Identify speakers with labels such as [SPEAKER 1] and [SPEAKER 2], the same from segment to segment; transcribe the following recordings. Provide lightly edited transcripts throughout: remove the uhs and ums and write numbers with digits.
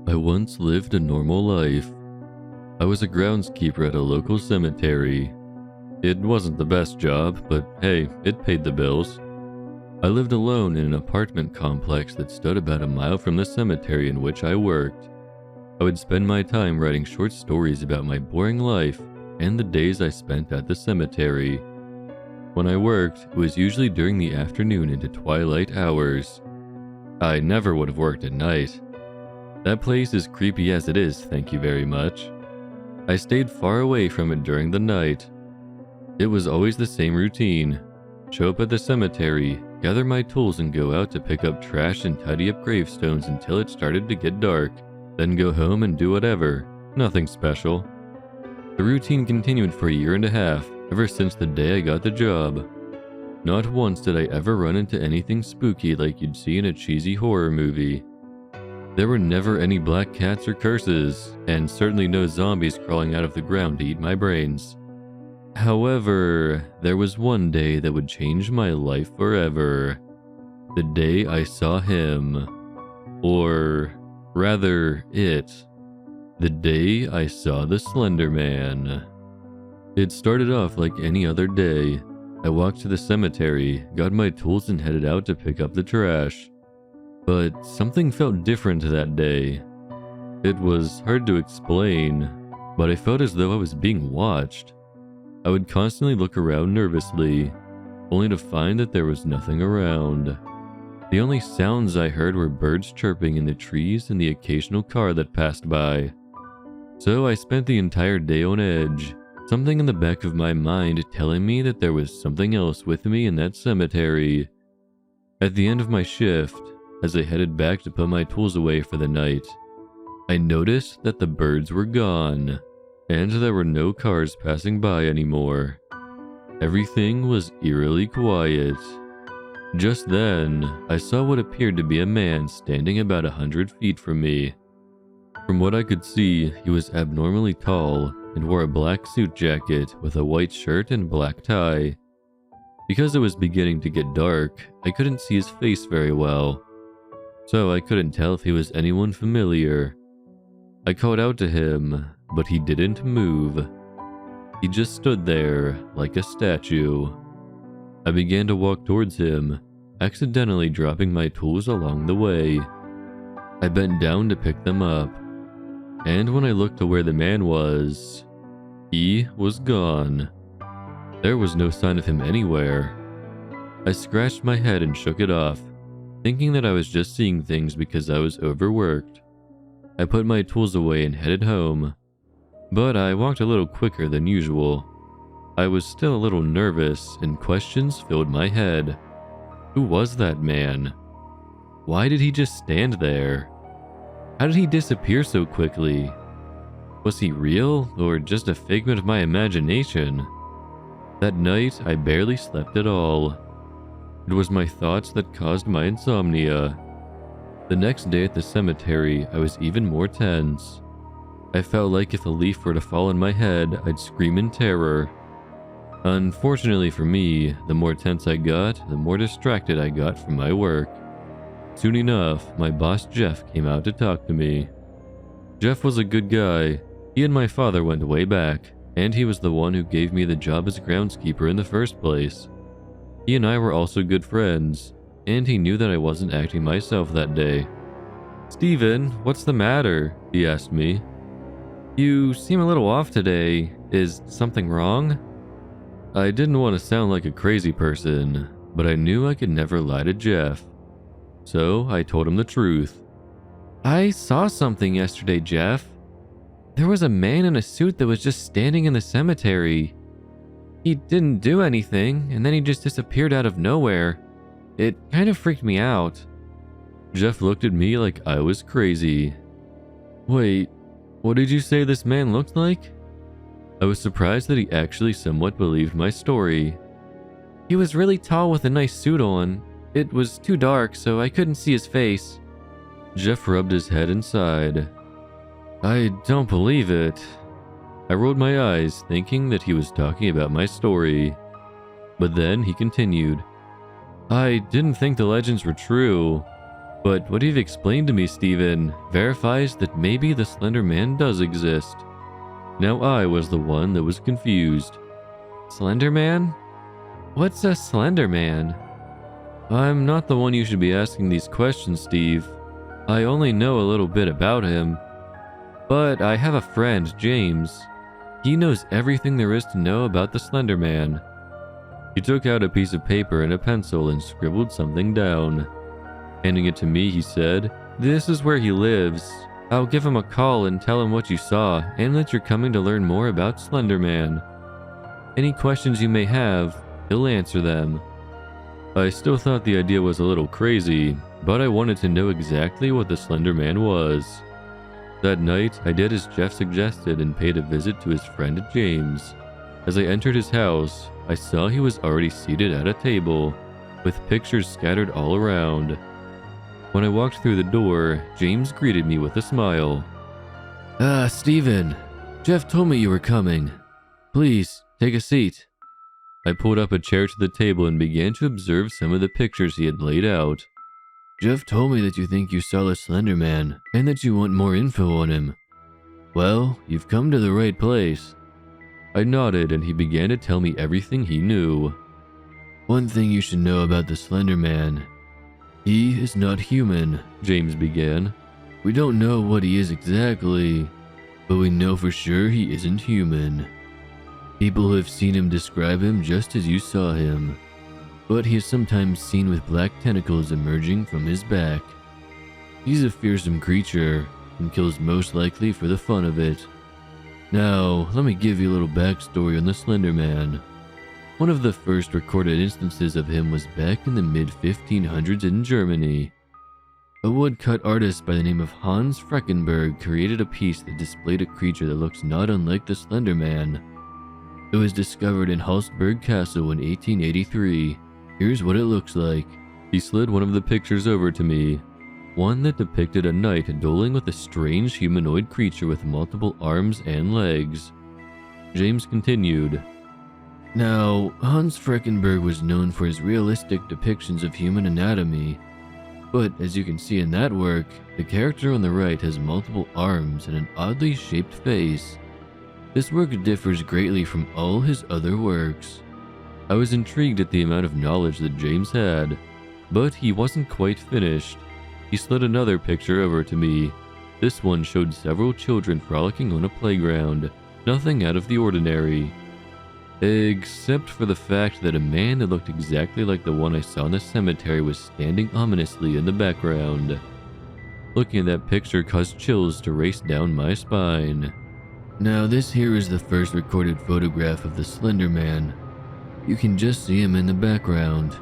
[SPEAKER 1] I once lived a normal life. I was a groundskeeper at a local cemetery. It wasn't the best job, but hey, it paid the bills. I lived alone in an apartment complex that stood about a mile from the cemetery in which I worked. I would spend my time writing short stories about my boring life and the days I spent at the cemetery. When I worked, it was usually during the afternoon into twilight hours. I never would have worked at night. That place is creepy as it is, thank you very much. I stayed far away from it during the night. It was always the same routine. Show up at the cemetery, gather my tools and go out to pick up trash and tidy up gravestones until it started to get dark, then go home and do whatever. Nothing special. The routine continued for a year and a half, ever since the day I got the job. Not once did I ever run into anything spooky like you'd see in a cheesy horror movie. There were never any black cats or curses, and certainly no zombies crawling out of the ground to eat my brains. However, there was one day that would change my life forever. The day I saw him. Or rather, it. The day I saw the Slenderman. It started off like any other day. I walked to the cemetery, got my tools and headed out to pick up the trash. But something felt different that day. It was hard to explain, but I felt as though I was being watched. I would constantly look around nervously, only to find that there was nothing around. The only sounds I heard were birds chirping in the trees and the occasional car that passed by. So I spent the entire day on edge, something in the back of my mind telling me that there was something else with me in that cemetery. At the end of my shift, as I headed back to put my tools away for the night, I noticed that the birds were gone, and there were no cars passing by anymore. Everything was eerily quiet. Just then, I saw what appeared to be a man standing about 100 feet from me. From what I could see, he was abnormally tall and wore a black suit jacket with a white shirt and black tie. Because it was beginning to get dark, I couldn't see his face very well, so I couldn't tell if he was anyone familiar. I called out to him, but he didn't move. He just stood there, like a statue. I began to walk towards him, accidentally dropping my tools along the way. I bent down to pick them up, and when I looked to where the man was, he was gone. There was no sign of him anywhere. I scratched my head and shook it off, thinking that I was just seeing things because I was overworked. I put my tools away and headed home, but I walked a little quicker than usual. I was still a little nervous and questions filled my head. Who was that man? Why did he just stand there? How did he disappear so quickly? Was he real or just a figment of my imagination? That night, I barely slept at all. It was my thoughts that caused my insomnia. The next day at the cemetery, I was even more tense. I felt like if a leaf were to fall on my head, I'd scream in terror. Unfortunately for me, the more tense I got, the more distracted I got from my work. Soon enough, my boss Jeff came out to talk to me. Jeff was a good guy. He and my father went way back, and he was the one who gave me the job as groundskeeper in the first place. He and I were also good friends, and he knew that I wasn't acting myself that day. "Steven, what's the matter?" he asked me. "You seem a little off today. Is something wrong?" I didn't want to sound like a crazy person, but I knew I could never lie to Jeff. So I told him the truth. "I saw something yesterday, Jeff. There was a man in a suit that was just standing in the cemetery. He didn't do anything, and then he just disappeared out of nowhere. It kind of freaked me out." Jeff looked at me like I was crazy. "Wait, what did you say this man looked like?" I was surprised that he actually somewhat believed my story. "He was really tall with a nice suit on. It was too dark, so I couldn't see his face." Jeff rubbed his head and sighed. "I don't believe it." I rolled my eyes, thinking that he was talking about my story. But then he continued, "I didn't think the legends were true. But what you've explained to me, Steven, verifies that maybe the Slender Man does exist. Now I was the one that was confused. Slender Man? What's a Slender Man? I'm not the one you should be asking these questions, Steve. I only know a little bit about him. But I have a friend, James. He knows everything there is to know about the Slender Man. He took out a piece of paper and a pencil and scribbled something down. Handing it to me, he said, "This is where he lives. I'll give him a call and tell him what you saw and that you're coming to learn more about Slender Man. Any questions you may have, he'll answer them." I still thought the idea was a little crazy, but I wanted to know exactly what the Slender Man was. That night, I did as Jeff suggested and paid a visit to his friend James. As I entered his house, I saw he was already seated at a table, with pictures scattered all around. When I walked through the door, James greeted me with a smile. "Ah, Steven, Jeff told me you were coming. Please, take a seat." I pulled up a chair to the table and began to observe some of the pictures he had laid out. "Jeff told me that you think you saw the Slender Man and that you want more info on him. Well, you've come to the right place." I nodded and he began to tell me everything he knew. "One thing you should know about the Slender Man. He is not human," James began. "We don't know what he is exactly, but we know for sure he isn't human. People have seen him describe him just as you saw him, but he is sometimes seen with black tentacles emerging from his back. He's a fearsome creature and kills most likely for the fun of it. Now, let me give you a little backstory on the Slender Man. One of the first recorded instances of him was back in the mid-1500s in Germany. A woodcut artist by the name of Hans Freckenberg created a piece that displayed a creature that looks not unlike the Slender Man. It was discovered in Hallsberg Castle in 1883. Here's what it looks like." He slid one of the pictures over to me, one that depicted a knight dueling with a strange humanoid creature with multiple arms and legs. James continued, "Now, Hans Freckenberg was known for his realistic depictions of human anatomy, but as you can see in that work, the character on the right has multiple arms and an oddly shaped face. This work differs greatly from all his other works." I was intrigued at the amount of knowledge that James had, but he wasn't quite finished. He slid another picture over to me. This one showed several children frolicking on a playground, nothing out of the ordinary. Except for the fact that a man that looked exactly like the one I saw in the cemetery was standing ominously in the background. Looking at that picture caused chills to race down my spine. Now this here is the first recorded photograph of the Slender Man. You can just see him in the background.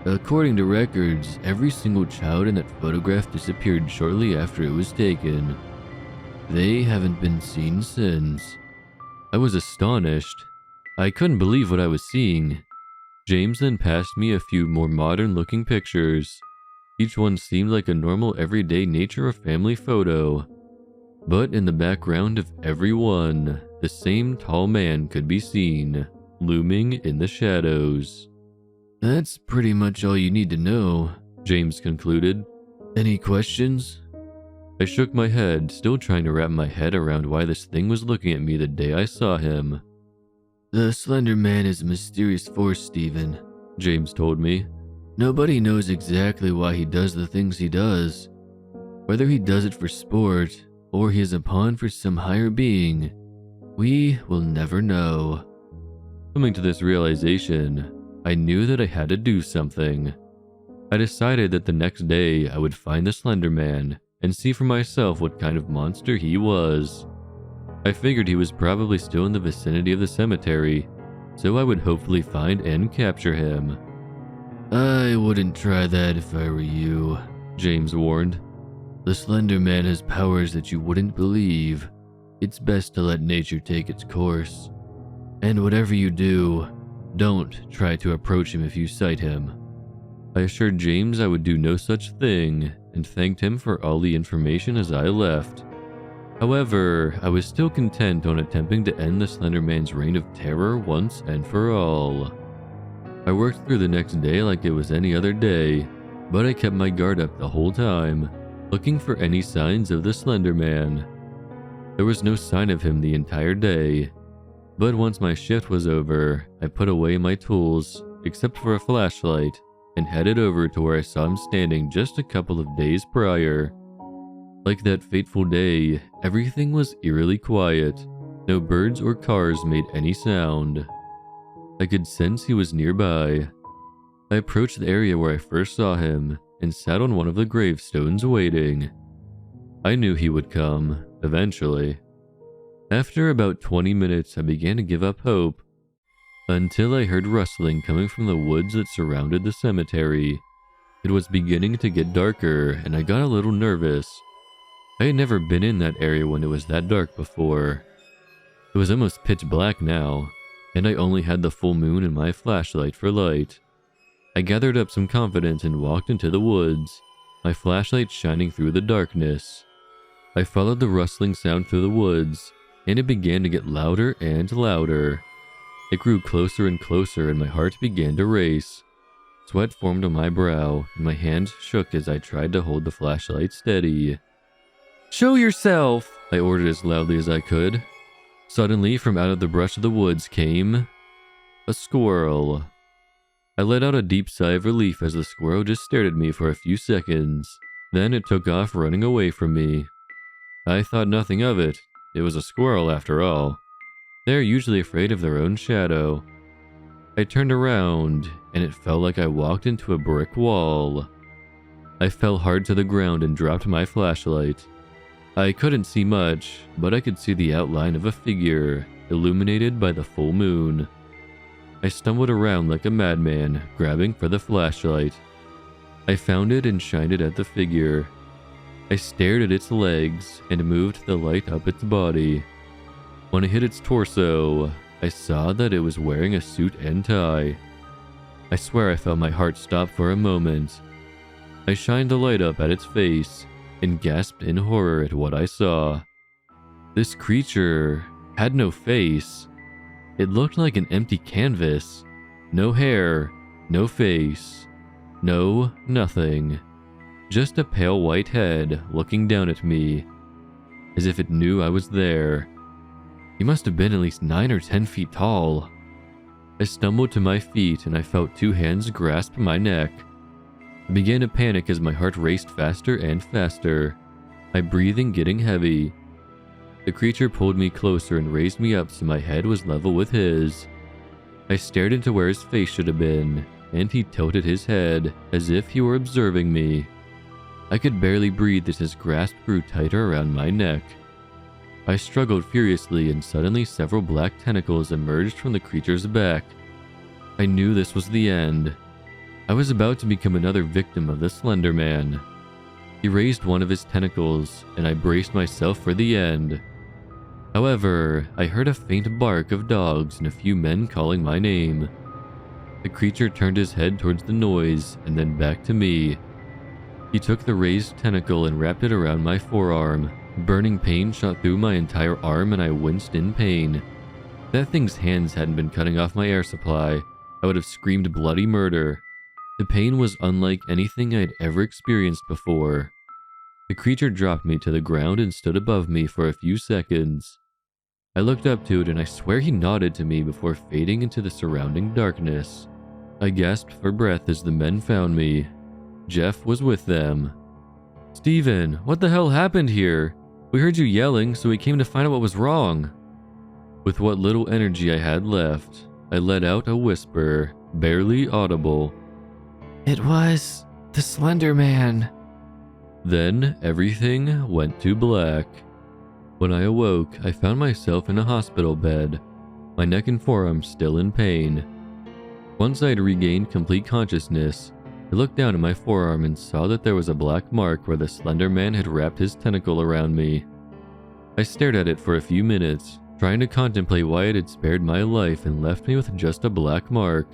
[SPEAKER 1] According to records, every single child in that photograph disappeared shortly after it was taken. They haven't been seen since. I was astonished. I couldn't believe what I was seeing. James then passed me a few more modern-looking pictures. Each one seemed like a normal everyday nature or family photo. But in the background of every one, the same tall man could be seen, looming in the shadows. "That's pretty much all you need to know," James concluded. "Any questions?" I shook my head, still trying to wrap my head around why this thing was looking at me the day I saw him. "The Slender Man is a mysterious force, Steven," James told me. "Nobody knows exactly why he does the things he does. Whether he does it for sport, or he is a pawn for some higher being, we will never know." Coming to this realization, I knew that I had to do something. I decided that the next day I would find the Slender Man and see for myself what kind of monster he was. I figured he was probably still in the vicinity of the cemetery, so I would hopefully find and capture him. "I wouldn't try that if I were you," James warned. "The Slender Man has powers that you wouldn't believe. It's best to let nature take its course. And whatever you do, don't try to approach him if you sight him." I assured James I would do no such thing and thanked him for all the information as I left. However, I was still content on attempting to end the Slender Man's reign of terror once and for all. I worked through the next day like it was any other day. but I kept my guard up the whole time, looking for any signs of the Slenderman. There was no sign of him the entire day, but once my shift was over, I put away my tools, except for a flashlight, and headed over to where I saw him standing just a couple of days prior. Like that fateful day, everything was eerily quiet. No birds or cars made any sound. I could sense he was nearby. I approached the area where I first saw him and sat on one of the gravestones waiting. I knew he would come, eventually. After about 20 minutes, I began to give up hope, until I heard rustling coming from the woods that surrounded the cemetery. It was beginning to get darker, and I got a little nervous. I had never been in that area when it was that dark before. It was almost pitch black now, and I only had the full moon and my flashlight for light. I gathered up some confidence and walked into the woods, my flashlight shining through the darkness. I followed the rustling sound through the woods, and it began to get louder and louder. It grew closer and closer, and my heart began to race. Sweat formed on my brow, and my hand shook as I tried to hold the flashlight steady. "Show yourself!" I ordered as loudly as I could. Suddenly, from out of the brush of the woods came a squirrel. I let out a deep sigh of relief as the squirrel just stared at me for a few seconds. Then it took off running away from me. I thought nothing of it. It was a squirrel after all. They're usually afraid of their own shadow. I turned around, and it felt like I walked into a brick wall. I fell hard to the ground and dropped my flashlight. I couldn't see much, but I could see the outline of a figure, illuminated by the full moon. I stumbled around like a madman, grabbing for the flashlight. I found it and shined it at the figure. I stared at its legs and moved the light up its body. When I hit its torso, I saw that it was wearing a suit and tie. I swear I felt my heart stop for a moment. I shined the light up at its face and gasped in horror at what I saw. This creature had no face. It looked like an empty canvas. No hair, no face, no nothing. Just a pale white head looking down at me, as if it knew I was there. He must have been at least 9 or 10 feet tall. I stumbled to my feet and I felt 2 hands grasp my neck. I began to panic as my heart raced faster and faster, my breathing getting heavy. The creature pulled me closer and raised me up so my head was level with his. I stared into where his face should have been, and he tilted his head as if he were observing me. I could barely breathe as his grasp grew tighter around my neck. I struggled furiously, and suddenly several black tentacles emerged from the creature's back. I knew this was the end. I was about to become another victim of the Slenderman. He raised one of his tentacles, and I braced myself for the end. However, I heard a faint bark of dogs and a few men calling my name. The creature turned his head towards the noise and then back to me. He took the raised tentacle and wrapped it around my forearm. Burning pain shot through my entire arm and I winced in pain. If that thing's hands hadn't been cutting off my air supply, I would have screamed bloody murder. The pain was unlike anything I'd ever experienced before. The creature dropped me to the ground and stood above me for a few seconds. I looked up to it and I swear he nodded to me before fading into the surrounding darkness. I gasped for breath as the men found me. Jeff was with them. "Steven, what the hell happened here? We heard you yelling, so we came to find out what was wrong." With what little energy I had left, I let out a whisper, barely audible.
[SPEAKER 2] "It was the Slenderman."
[SPEAKER 1] Then everything went to black. When I awoke, I found myself in a hospital bed, my neck and forearms still in pain. Once I had regained complete consciousness, I looked down at my forearm and saw that there was a black mark where the Slenderman had wrapped his tentacle around me. I stared at it for a few minutes, trying to contemplate why it had spared my life and left me with just a black mark.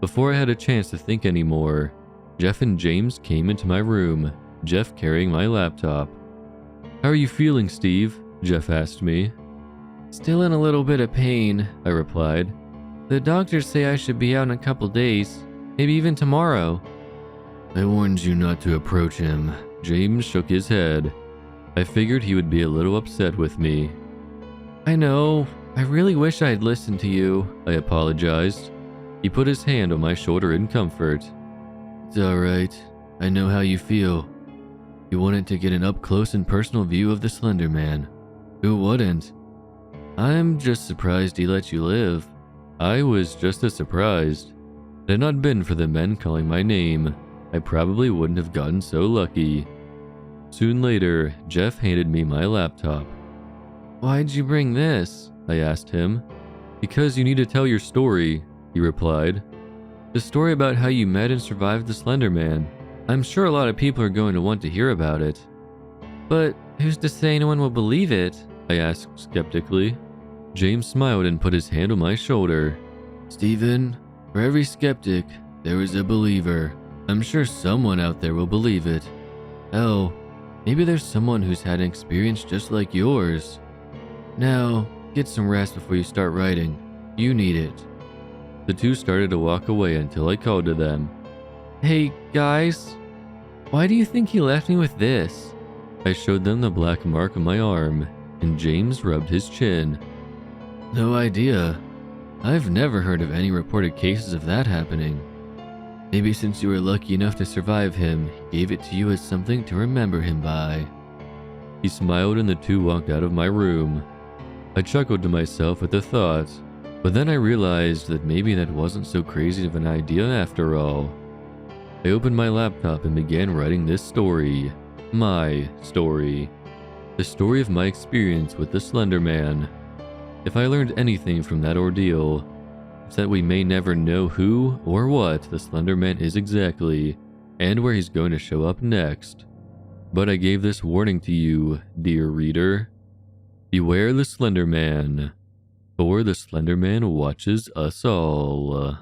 [SPEAKER 1] Before I had a chance to think anymore, Jeff and James came into my room, Jeff carrying my laptop. "How are you feeling, Steve?" Jeff asked me.
[SPEAKER 2] "Still in a little bit of pain," I replied. "The doctors say I should be out in a couple days, maybe even tomorrow." I warned you not to approach him.
[SPEAKER 1] James shook his head. I figured he would be a little upset with me.
[SPEAKER 2] I know. I really wish I had listened to you.
[SPEAKER 1] I apologized. He put his hand on my shoulder in comfort.
[SPEAKER 2] It's alright. I know how you feel. You wanted to get an up-close and personal view of the Slenderman. Who wouldn't? I'm just surprised he let you live.
[SPEAKER 1] I was just as surprised. Had it not been for the men calling my name, I probably wouldn't have gotten so lucky. Soon later, Jeff handed me my laptop.
[SPEAKER 2] Why'd you bring this?
[SPEAKER 1] I asked him. Because you need to tell your story, he replied.
[SPEAKER 2] The story about how you met and survived the Slenderman. I'm sure a lot of people are going to want to hear about it. But who's to say no one will believe it?
[SPEAKER 1] I asked skeptically. James smiled and put his hand on my shoulder.
[SPEAKER 2] Stephen, for every skeptic, there is a believer. I'm sure someone out there will believe it. Hell, maybe there's someone who's had an experience just like yours. Now, get some rest before you start writing. You need it.
[SPEAKER 1] The two started to walk away until I called to them.
[SPEAKER 2] Hey, guys. Why do you think he left me with this?
[SPEAKER 1] I showed them the black mark on my arm, and James rubbed his chin.
[SPEAKER 2] No idea. I've never heard of any reported cases of that happening. Maybe since you were lucky enough to survive him, he gave it to you as something to remember him by.
[SPEAKER 1] He smiled and the two walked out of my room. I chuckled to myself at the thought, but then I realized that maybe that wasn't so crazy of an idea after all. I opened my laptop and began writing this story. My story. The story of my experience with the Slenderman. If I learned anything from that ordeal, it's that we may never know who or what the Slenderman is exactly, and where he's going to show up next. But I gave this warning to you, dear reader. Beware the Slenderman, for the Slenderman watches us all.